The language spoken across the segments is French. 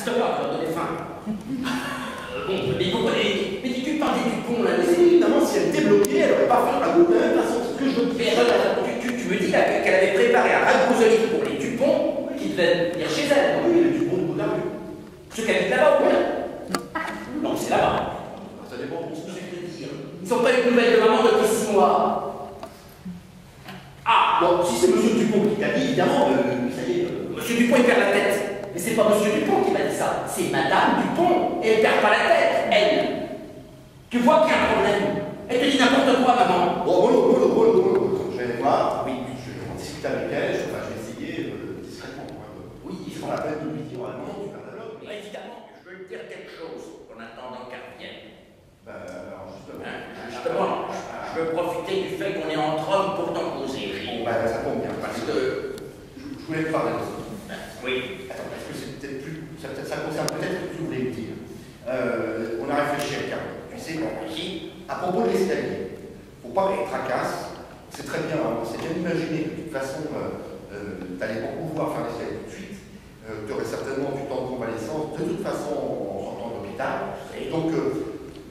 justement, ça va donner faim. Bon, mais tu parlais du pont, là, mais évidemment, si elle était bloquée, elle n'aurait pas fait la route de la même façon. Ce que je veux dire, tu me dis qu'elle avait préparé un ragouselier pour les Dupont qui devaient venir chez elle. Oui, les Dupont de la rue. Ceux qui habitent là-bas, ou bien? Non, c'est là-bas. Ça dépend de ce que je veux dire. Ils n'ont pas eu de nouvelles de maman depuis 6 mois. Ah, bon, si c'est Monsieur Dupont qui t'a dit, évidemment, ça y est, Monsieur Dupont, il perd la tête. Mais c'est pas Monsieur Dupont qui m'a dit ça, c'est Madame Dupont. Et elle perd pas la tête, elle. Tu vois qu'il y a un problème. Elle te dit n'importe quoi, maman. Bon, je vais aller voir. Oui, je vais en discuter avec elle. Enfin, je vais essayer discrètement. Oui, ils feront la peine de lui dire vraiment du catalogue. Évidemment, je veux lui dire quelque chose en attendant qu'elle revienne. Alors justement, je veux profiter du fait qu'on est entre hommes pour t'en causer. Bon, ça tombe bien, parce que je voulais te parler de ça. Oui. Attends, parce que c'est peut-être plus. Ça concerne peut-être ce que tu voulais me dire. On a réfléchi à Carole. Tu sais, à propos de l'escalier, faut pas qu'elle tracasse. C'est très bien, on s'est bien imaginé que de toute façon, tu n'allais pas pouvoir faire l'escalier tout de suite. Tu aurais certainement du temps de convalescence, de toute façon, en sortant de l'hôpital. Et donc,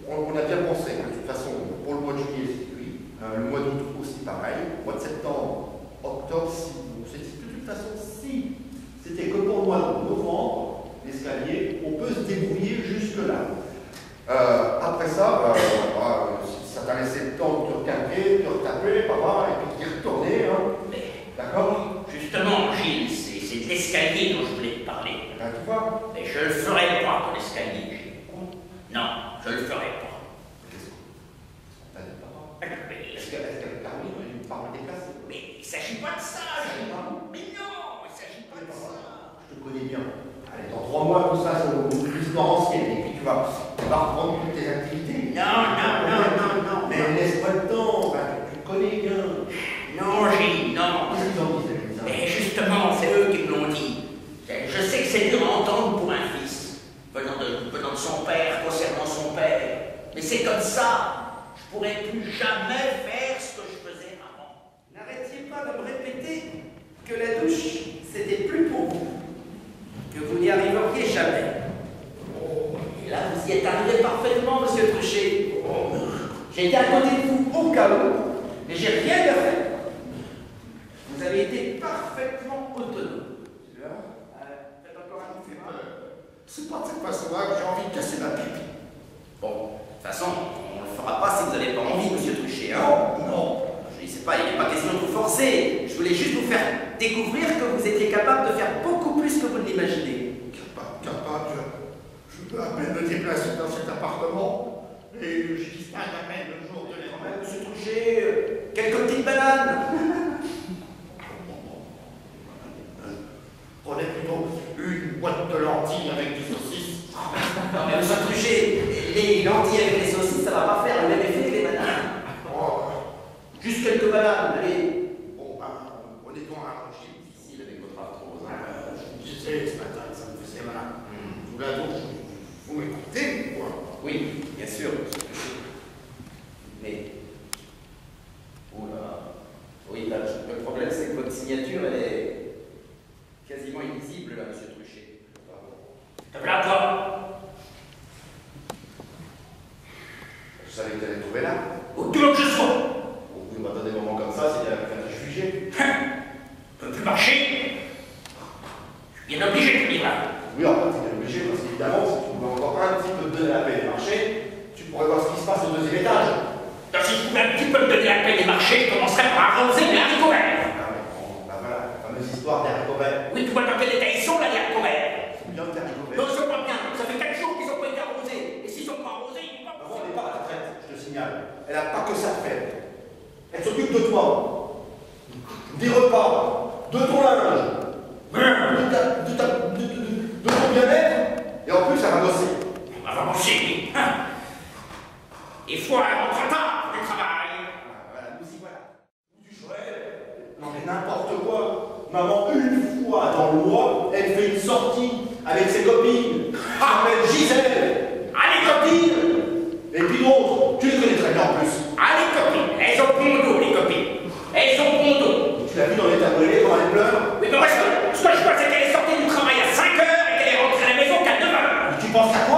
on a bien pensé, de toute façon, pour le mois de juillet, c'est lui, le mois d'août aussi pareil, le mois de septembre, octobre, si, de toute façon, si c'était que pour le mois de novembre, l'escalier, on peut se débrouiller jusque-là. Après ça, ça t'a laissé le temps de te recaquer, de te retaper, papa, et puis d'y retourner, hein. D'accord? Justement, Gilles, c'est de l'escalier dont je voulais te parler. Tu vois? Mais je le ferai pas pour l'escalier, Gilles. Non, je le ferai pas. Qu'est-ce qu'on t'a dit, papa? Est-ce que Caroline a une parole déplacée? Mais il ne s'agit pas de ça, Gilles. Mais non, il ne s'agit pas de ça. Je te connais bien. Allez, dans 3 mois, tout ça, c'est au restaurant ancienne, et puis tu vas reprendre toutes tes activités. Non. Mais laisse-moi le temps, tu connais bien. Non, Gilles, non. Qu'est-ce qu'ils ont dit, ça? Mais justement, c'est eux qui me l'ont dit. Je sais que c'est dur à entendre pour un fils, venant de son père, concernant son père. Mais c'est comme ça. Je pourrais plus jamais faire ce que je faisais avant. N'arrêtiez pas de me répéter que la douche, c'était plus pour vous. Que vous n'y arriveriez jamais. Et là, vous y êtes arrivé parfaitement, monsieur Truchet. J'ai été à côté de vous au cas où, mais j'ai rien à faire. Vous avez été parfaitement autonome. C'est bien. Faites encore un coup, c'est pas de cette façon-là que j'ai envie de casser ma pipe. Bon, de toute façon, on ne le fera pas si vous n'avez pas envie, monsieur Truchet, hein? Non. Je ne sais pas, il n'est pas question de vous forcer. Je voulais juste vous faire découvrir que vous étiez capable de faire beaucoup plus que vous ne l'imaginez. Capable, je peux à peine me déplacer dans cet appartement et je distingue à peine le jour de l'heure. Monsieur Truchet, quelques petites bananes. Prenez plutôt une boîte de lentilles avec des saucisses. Non mais monsieur Truchet, les lentilles avec les saucisses, ça ne va pas faire le même effet que les bananes. Juste quelques bananes, allez. Bon, on est dans un régime difficile avec votre arthrose. Je sais, ce matin, ça me faisait mal. Tout là, donc, vous m'écoutez, quoi? Oui, bien sûr. Mais... Oula. Oui, là, le problème, c'est que votre signature, elle est quasiment invisible, là, monsieur Truchet. Te plains pas? Je savais que tu allais trouver là. Où tu veux que je sois? Vous m'attendez des moments comme ça, c'est bien qu'un réfugié. Je ne peux plus marcher. Je suis bien obligé de dire là. Oui, en fait, tu es obligé, parce qu'évidemment, si tu pouvais encore un petit peu te donner la peine de marcher, tu pourrais voir ce qui se passe au 2e étage. Donc, si je pouvais un petit peu me donner la peine de marcher, je commencerais par arroser les haricots verts. Ah oui, bon, ben voilà, la fameuse histoire des haricots verts. Oui, tu vois dans quel état ils sont là, les haricots verts. Ils sont bien, les haricots verts. Non, ils sont pas bien. Ça fait 4 jours qu'ils n'ont pas été arrosés. Et s'ils sont pas arrosés, ils vont pas. Maman, elle n'est pas à la retraite, je te signale. Elle n'a pas que ça à faire. Elle s'occupe de toi, des repas, de ton linge, de ton bien-être, et en plus, elle va bosser. Elle va bosser, oui. Il faut aller rentrer tard pour le travail. Voilà, nous y voilà. Du chouette. Non mais n'importe quoi. Maman, une fois dans le mois, elle fait une sortie avec ses copines. S'appelle Gisèle. Allez, copines. Et puis d'autres, tu les connais très bien en plus. Allez, copines. Elles ont bon dos, les copines. Elles ont bon dos. Tu l'as vu dans les tablés quand elle pleure? Oui, mais moi, ce que je vois, c'est qu'elle est sortie du travail à 5 h et qu'elle est rentrée à la maison qu'à 9 h. pense à quoi?